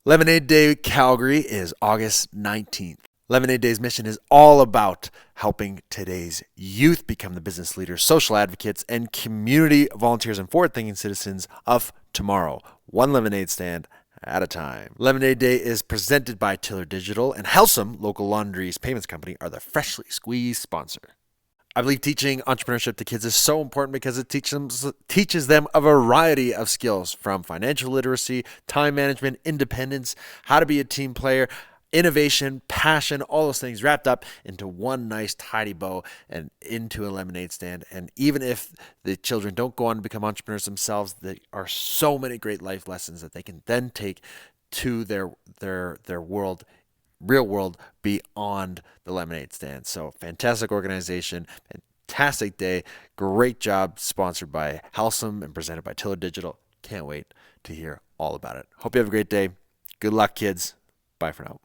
Lemonade Day Calgary is August 19th. Lemonade Day's mission is all about helping today's youth become the business leaders, social advocates, and community volunteers and forward-thinking citizens of tomorrow, one lemonade stand at a time. Lemonade Day is presented by Tiller Digital, and Helsum, local laundries payments company, are the freshly squeezed sponsor. I believe teaching entrepreneurship to kids is so important because it teaches them a variety of skills, from financial literacy, time management, independence, how to be a team player, innovation, passion, all those things wrapped up into one nice tidy bow and into a lemonade stand. And even if the children don't go on to become entrepreneurs themselves, there are so many great life lessons that they can then take to their world, real world, beyond the lemonade stand. So fantastic organization, fantastic day, great job, sponsored by Helsum and presented by Tiller Digital. Can't wait to hear all about it. Hope you have a great day. Good luck, kids. Bye for now.